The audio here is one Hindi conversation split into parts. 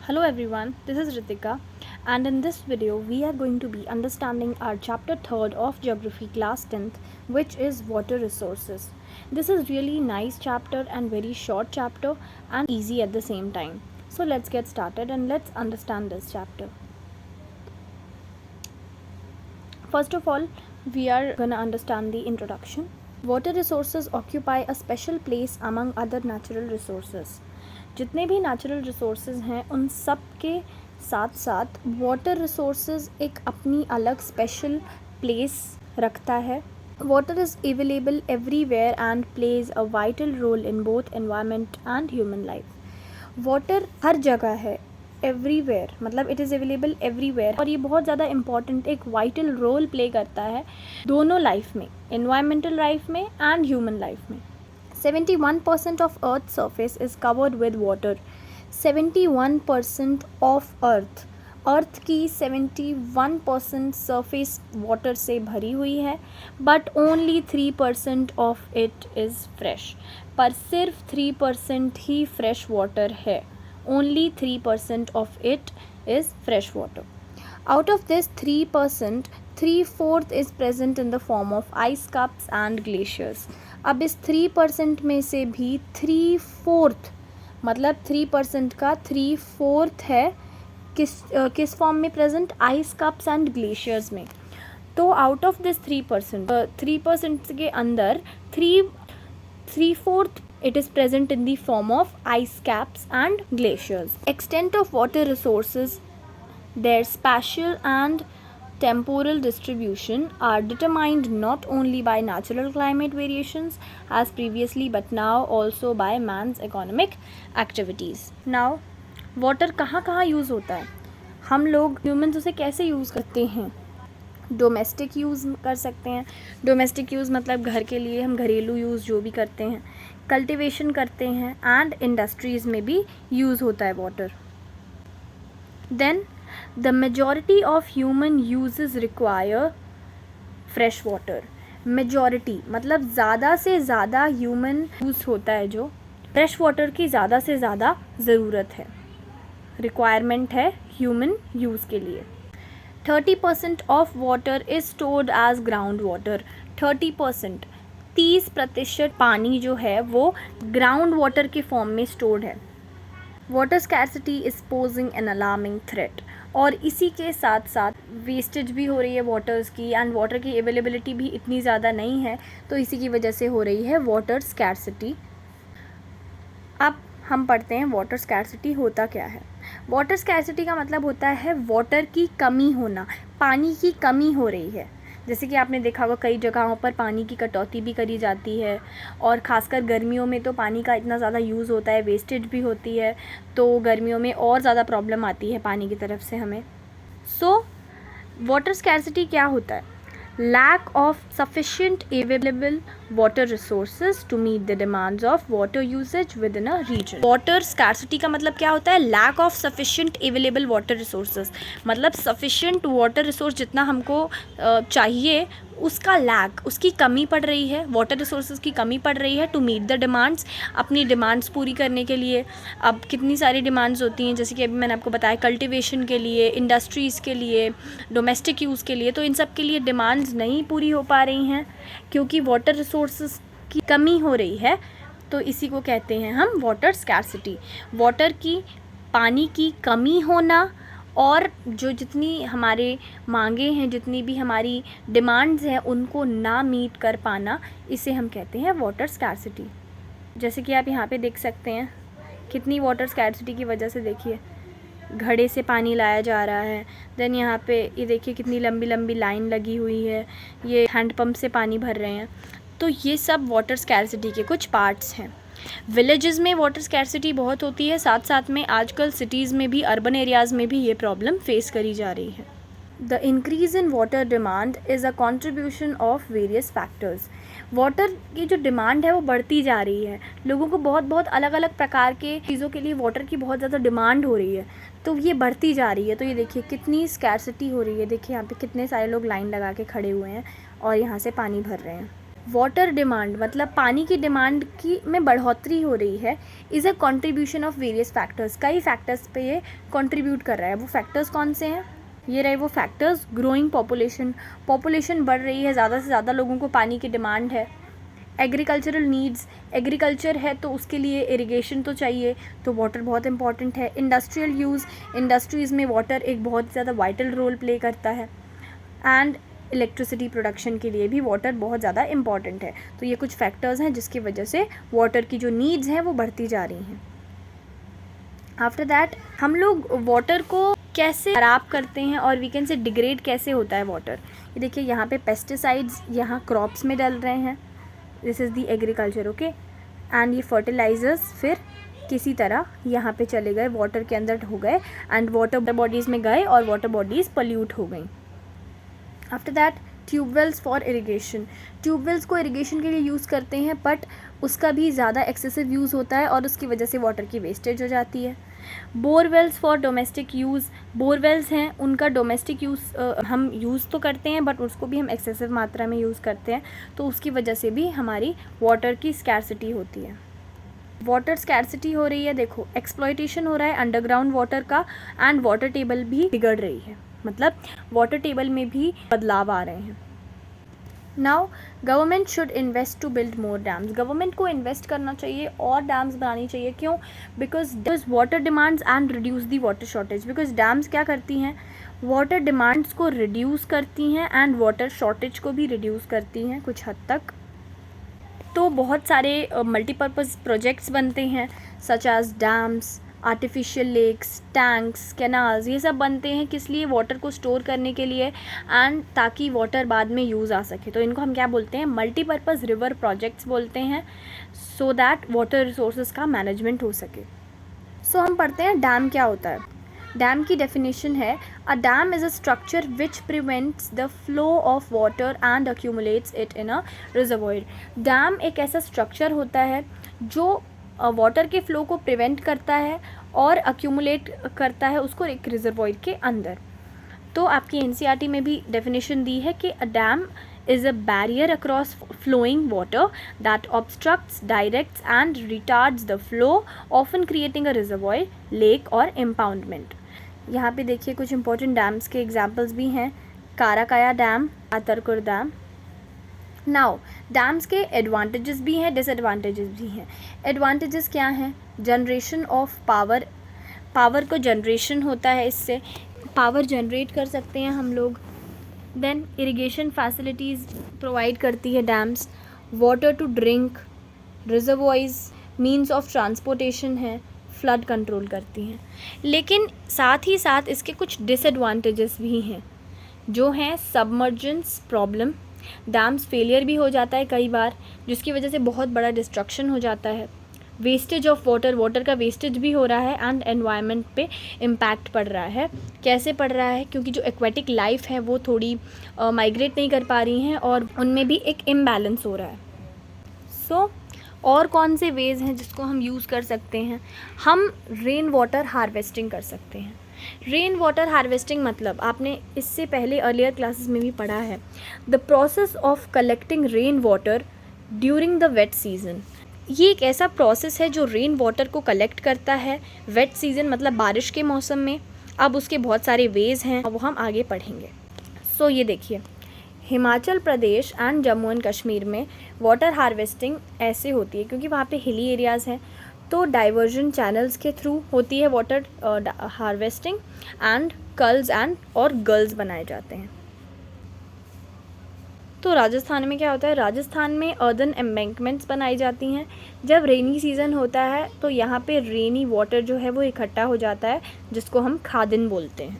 Hello everyone, this is Ritika, and in this video we are going to be understanding our chapter 3rd of geography class 10th, which is water resources. This is really nice chapter and very short chapter and easy at the same time. So let's get started and let's understand this chapter. First of all, we are going to understand the introduction. Water resources occupy a special place among other natural resources. जितने भी नेचुरल रिसोर्सेज हैं उन सब के साथ साथ वाटर रिसोर्सेज एक अपनी अलग स्पेशल प्लेस रखता है. Water is available everywhere and plays a vital role in both environment and human life. Water हर जगह है, एवरीवेयर मतलब इट इज़ अवेलेबल एवरीवेयर, और ये बहुत ज़्यादा इम्पॉर्टेंट एक वाइटल रोल प्ले करता है दोनों लाइफ में, एनवायरमेंटल लाइफ में एंड ह्यूमन लाइफ में. 71% of Earth's surface is covered with water. 71% of अर्थ की 71% सरफेस वाटर से भरी हुई है, but only 3% of it is fresh. पर सिर्फ 3% ही फ्रेश वाटर है. Only 3% of it is fresh water. Out of this 3%, 3/4 is present in the form of ice caps and glaciers. अब इस 3% में से भी 3/4 मतलब 3% का 3/4 है किस फॉर्म में present? Ice cups and glaciers में. तो आउट ऑफ दिस 3% के अंदर 3/4 it is present in the form of ice caps and glaciers. Extent of water resources, their spatial and temporal distribution are determined not only by natural climate variations as previously but now also by man's economic activities. Now, water कहाँ कहाँ यूज़ होता है? हम लोग ह्यूमन्स उसे कैसे यूज़ करते हैं? डोमेस्टिक यूज़ कर सकते हैं. डोमेस्टिक यूज़ मतलब घर के लिए हम घरेलू यूज़ जो भी करते हैं, कल्टिवेशन करते हैं, एंड इंडस्ट्रीज़ में भी यूज़ होता है water. Then the majority of human uses require fresh water. majority मतलब ज़्यादा से ज़्यादा ह्यूमन यूज़ होता है जो फ्रेश वाटर की ज़्यादा से ज़्यादा ज़रूरत है, रिक्वायरमेंट है ह्यूमन यूज़ के लिए. 30% of water is stored as ground water. 30% पानी जो है वो ग्राउंड वाटर के फॉर्म में स्टोर्ड है. Water scarcity is posing an alarming threat. और इसी के साथ साथ वेस्टेज भी हो रही है वाटर्स की, एंड वाटर की अवेलेबिलिटी भी इतनी ज़्यादा नहीं है, तो इसी की वजह से हो रही है वाटर स्कैर्सिटी. अब हम पढ़ते हैं वाटर स्कैर्सिटी होता क्या है. वाटर स्कैर्सिटी का मतलब होता है वाटर की कमी होना, पानी की कमी हो रही है. जैसे कि आपने देखा होगा कई जगहों पर पानी की कटौती भी करी जाती है, और ख़ासकर गर्मियों में तो पानी का इतना ज़्यादा यूज़ होता है, वेस्टेज भी होती है, तो गर्मियों में और ज़्यादा प्रॉब्लम आती है पानी की तरफ से हमें. सो वाटर स्कैर्सिटी क्या होता है? lack of sufficient available water resources to meet the demands of water usage within a region. Water scarcity का मतलब क्या होता है? lack of sufficient available water resources मतलब sufficient water resource जितना हमको चाहिए उसका लैक, उसकी कमी पड़ रही है, वाटर रिसोर्सेज की कमी पड़ रही है टू मीट द डिमांड्स, अपनी डिमांड्स पूरी करने के लिए. अब कितनी सारी डिमांड्स होती हैं, जैसे कि अभी मैंने आपको बताया कल्टिवेशन के लिए, इंडस्ट्रीज़ के लिए, डोमेस्टिक यूज़ के लिए, तो इन सब के लिए डिमांड्स नहीं पूरी हो पा रही हैं क्योंकि वाटर रिसोर्सेज की कमी हो रही है. तो इसी को कहते हैं हम वाटर स्कैर्सिटी. वाटर की, पानी की कमी होना, और जो जितनी हमारे मांगे हैं, जितनी भी हमारी डिमांड्स हैं, उनको ना मीट कर पाना, इसे हम कहते हैं वाटर स्कैर्सिटी. जैसे कि आप यहाँ पे देख सकते हैं कितनी वाटर स्कैर्सिटी की वजह से, देखिए घड़े से पानी लाया जा रहा है. देन यहाँ पे ये देखिए कितनी लंबी लंबी लाइन लगी हुई है, ये हैंडपम्प से पानी भर रहे हैं. तो ये सब वाटर स्कैर्सिटी के कुछ पार्ट्स हैं. विलेजेस में वाटर स्कैर्सिटी बहुत होती है, साथ साथ में आजकल सिटीज़ में भी, अर्बन एरियाज़ में भी ये प्रॉब्लम फेस करी जा रही है. The increase in water demand is a contribution of various factors. Water की जो डिमांड है वो बढ़ती जा रही है, लोगों को बहुत बहुत अलग अलग प्रकार के चीज़ों के लिए वाटर की बहुत ज़्यादा डिमांड हो रही है, तो ये बढ़ती जा रही है. तो ये देखिए कितनी स्कैर्सिटी हो रही है, देखिए यहाँ पे कितने सारे लोग लाइन लगा के खड़े हुए हैं और यहाँ से पानी भर रहे हैं. वाटर डिमांड मतलब पानी की डिमांड की में बढ़ोतरी हो रही है is a contribution of various factors, कई फैक्टर्स पे ये कंट्रीब्यूट कर रहा है। वो फैक्टर्स कौन से हैं? ये रहे वो फैक्टर्स। ग्रोइंग पॉपुलेशन बढ़ रही है, ज़्यादा से ज़्यादा लोगों को पानी की डिमांड है। एग्रीकल्चरल नीड्स, एग्रीकल्चर है तो उसके लिए इरिगेशन तो चाहिए, तो वाटर बहुत इंपॉर्टेंट है। इंडस्ट्रियल यूज़, इंडस्ट्रीज़ में वाटर एक बहुत ज़्यादा वाइटल रोल प्ले करता है। एंड इलेक्ट्रिसिटी प्रोडक्शन के लिए भी वाटर बहुत ज़्यादा इम्पॉर्टेंट है। तो ये कुछ फैक्टर्स हैं जिसकी वजह से वाटर की जो नीड्स हैं वो बढ़ती जा रही हैं। आफ्टर दैट हम लोग वाटर को कैसे खराब करते हैं और वी कैन से डिग्रेड कैसे होता है वाटर। ये देखिए यहाँ पे पेस्टिसाइड्स यहाँ क्रॉप्स में डल रहे हैं, this is the agriculture, okay. And ये फर्टिलाइजर्स फिर किसी तरह यहाँ पे चले गए, वाटर के अंदर हो गए एंड वाटर बॉडीज़ में गए और वाटर बॉडीज़ पोल्यूट हो गई। After that tube wells for irrigation, tube wells को इरिगेशन के लिए यूज़ करते हैं बट उसका भी ज़्यादा एक्सेसिव यूज़ होता है और उसकी वजह से वाटर की वेस्टेज हो जाती है। Borewells for domestic use, borewells हैं उनका डोमेस्टिक यूज़ हम यूज़ तो करते हैं बट उसको भी हम एक्सेसिव मात्रा में यूज़ करते हैं, तो उसकी वजह से भी हमारी वाटर की स्कैर्सिटी होती है। वाटर स्कैर्सिटी हो रही है, देखो एक्सप्लॉयटेशन हो रहा है अंडरग्राउंड वाटर का एंड वाटर टेबल भी बिगड़ रही है, मतलब वाटर टेबल में भी बदलाव आ रहे हैं। Now government should invest to build more dams, government को इन्वेस्ट करना चाहिए और डैम्स बनानी चाहिए। क्यों? Because water demands and reduce the water shortage, because dams क्या करती हैं, वाटर डिमांड्स को रिड्यूस करती हैं एंड वाटर शॉर्टेज को भी रिड्यूस करती हैं कुछ हद तक। तो बहुत सारे मल्टीपर्पज़ प्रोजेक्ट्स बनते हैं such as dams, artificial lakes, tanks, canals, ये सब बनते हैं किस लिए? वाटर को स्टोर करने के लिए एंड ताकि वाटर बाद में यूज़ आ सके। तो इनको हम क्या बोलते हैं? मल्टीपर्पज़ रिवर प्रोजेक्ट्स बोलते हैं, सो दैट वाटर रिसोर्सेज का मैनेजमेंट हो सके। सो हम पढ़ते हैं डैम क्या होता है। डैम की डेफिनेशन है, a dam is a structure which prevents the flow of water and accumulates it in a reservoir. Dam एक ऐसा स्ट्रक्चर होता है जो वाटर के फ्लो को प्रिवेंट करता है और अक्यूमुलेट करता है उसको एक रिजर्वॉयर के अंदर। तो आपकी एनसीईआरटी में भी डेफिनेशन दी है कि a dam is a barrier across flowing water that obstructs, directs and retards the flow, often creating a reservoir, lake और इम्पाउंडमेंट। यहाँ पे देखिए कुछ इंपॉर्टेंट डैम्स के एग्जाम्पल्स भी हैं, काराकाया डैम, अतरकुर डैम। नाउ डैम्स के एडवांटेजेस भी हैं, डिसएडवांटेजेस भी हैं। एडवांटेजेस क्या हैं? जनरेशन ऑफ पावर, पावर को जनरेशन होता है, इससे पावर जनरेट कर सकते हैं हम लोग। देन इरिगेशन फैसिलिटीज़ प्रोवाइड करती है dams, water to drink, reservoirs, means of transportation है, फ्लड कंट्रोल करती हैं। लेकिन साथ ही साथ इसके कुछ डिसएडवांटेजेस भी हैं जो हैं सबमर्जेंस प्रॉब्लम, डैम्स फेलियर भी हो जाता है कई बार जिसकी वजह से बहुत बड़ा डिस्ट्रक्शन हो जाता है। वेस्टेज ऑफ वाटर, वाटर का वेस्टेज भी हो रहा है एंड एनवायरनमेंट पे इम्पैक्ट पड़ रहा है। कैसे पड़ रहा है? क्योंकि जो एक्वेटिक लाइफ है वो थोड़ी माइग्रेट नहीं कर पा रही हैं और उनमें भी एक इम्बैलेंस हो रहा है। सो और कौन से वेज़ हैं जिसको हम यूज़ कर सकते हैं? हम रेन वाटर हार्वेस्टिंग कर सकते हैं। रेन वाटर हार्वेस्टिंग मतलब आपने इससे पहले अर्लियर क्लासेस में भी पढ़ा है, the process of collecting rain water during the wet season. ये एक ऐसा प्रोसेस है जो रेन वाटर को कलेक्ट करता है वेट सीज़न मतलब बारिश के मौसम में। अब उसके बहुत सारे वेज़ हैं, वो हम आगे पढ़ेंगे। सो ये देखिए, हिमाचल प्रदेश एंड जम्मू एंड कश्मीर में वाटर हार्वेस्टिंग ऐसे होती है क्योंकि वहाँ पे हिली एरियाज़ हैं, तो डाइवर्जन चैनल्स के थ्रू होती है water harvesting and kuls and और गर्ल्स बनाए जाते हैं। तो राजस्थान में क्या होता है? राजस्थान में अर्दन एम्बैंकमेंट्स बनाई जाती हैं। जब रेनी सीज़न होता है तो यहाँ पे रेनी वाटर जो है वो इकट्ठा हो जाता है जिसको हम खादिन बोलते हैं,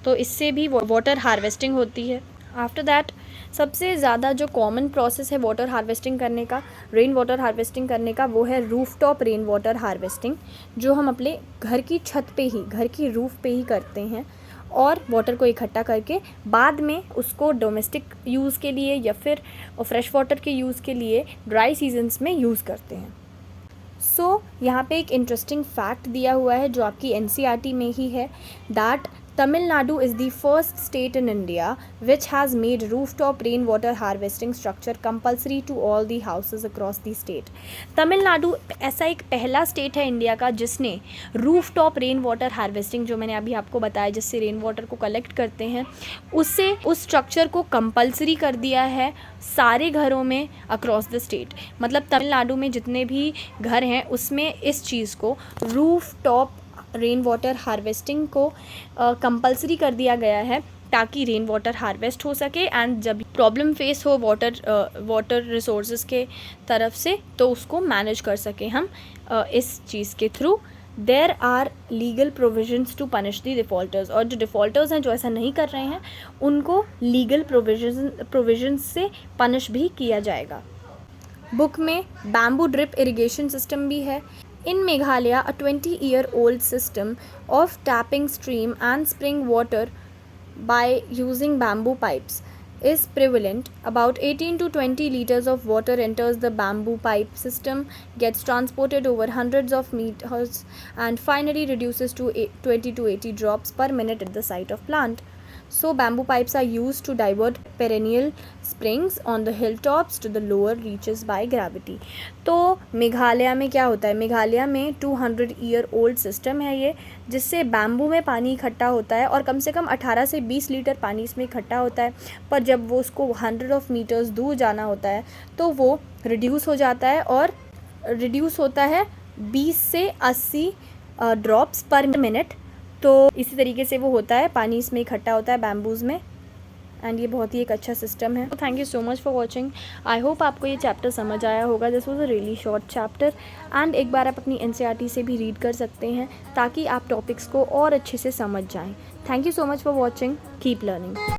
तो इससे भी वाटर हार्वेस्टिंग होती है। आफ्टर दैट सबसे ज़्यादा जो कॉमन प्रोसेस है वाटर हार्वेस्टिंग करने का, रेन वाटर हार्वेस्टिंग करने का, वो है roof top rain water harvesting, जो हम अपने घर की छत पे ही, घर की रूफ पे ही करते हैं और वाटर को इकट्ठा करके बाद में उसको डोमेस्टिक यूज़ के लिए या फिर फ्रेश वाटर के यूज़ के लिए ड्राई सीजन्स में यूज़ करते हैं। सो यहाँ पे एक इंटरेस्टिंग फैक्ट दिया हुआ है जो आपकी एनसीईआरटी में ही है, that Tamil Nadu is the first state in India which has made rooftop rainwater harvesting structure compulsory to all the houses across the state. Tamil Nadu ऐसा एक पहला स्टेट है इंडिया का जिसने रूफटॉप रेन वाटर हार्वेस्टिंग, जो मैंने अभी आपको बताया जिससे रेन वाटर को कलेक्ट करते हैं, उससे उस स्ट्रक्चर को कंपलसरी कर दिया है सारे घरों में अक्रॉस द स्टेट. मतलब तमिलनाडु में जितने भी घर हैं उसमें इस चीज़ को, रूफटॉप रेन वाटर हार्वेस्टिंग को कंपलसरी कर दिया गया है ताकि रेन वाटर हार्वेस्ट हो सके. एंड जब प्रॉब्लम फेस हो वाटर रिसोर्सेज के तरफ से तो उसको मैनेज कर सके हम इस चीज़ के थ्रू. There are legal provisions to punish the defaulters, और जो डिफ़ॉल्टर्स हैं जो ऐसा नहीं कर रहे हैं उनको लीगल प्रोविजंस से पनिश भी किया जाएगा. बुक में बैम्बू ड्रिप इरिगेशन सिस्टम भी है. In Meghalaya, a 20-year-old system of tapping stream and spring water by using bamboo pipes is prevalent. About 18 to 20 liters of water enters the bamboo pipe system, gets transported over hundreds of meters, and finally reduces to 20 to 80 drops per minute at the site of plant. So bamboo pipes are used to divert perennial springs on the hilltops to the lower reaches by gravity. तो मेघालय में क्या होता है, मेघालय में 200-year-old सिस्टम है ये, जिससे बैम्बू में पानी इकट्ठा होता है और कम से कम 18 से 20 लीटर पानी इसमें इकट्ठा होता है. पर जब वो उसको 100 of meters दूर जाना होता है तो वो रिड्यूस हो जाता है और रिड्यूस होता है 20 से 80 ड्रॉप्स पर मिनट. तो इसी तरीके से वो होता है, पानी इसमें इकट्ठा होता है बैम्बूज़ में. एंड ये बहुत ही एक अच्छा सिस्टम है. Thank you so much for watching. I hope आपको ये चैप्टर समझ आया होगा. This was a really short chapter and एक बार आप अपनी NCERT से भी रीड कर सकते हैं ताकि आप टॉपिक्स को और अच्छे से समझ जाएं. Thank you so much for watching. Keep learning.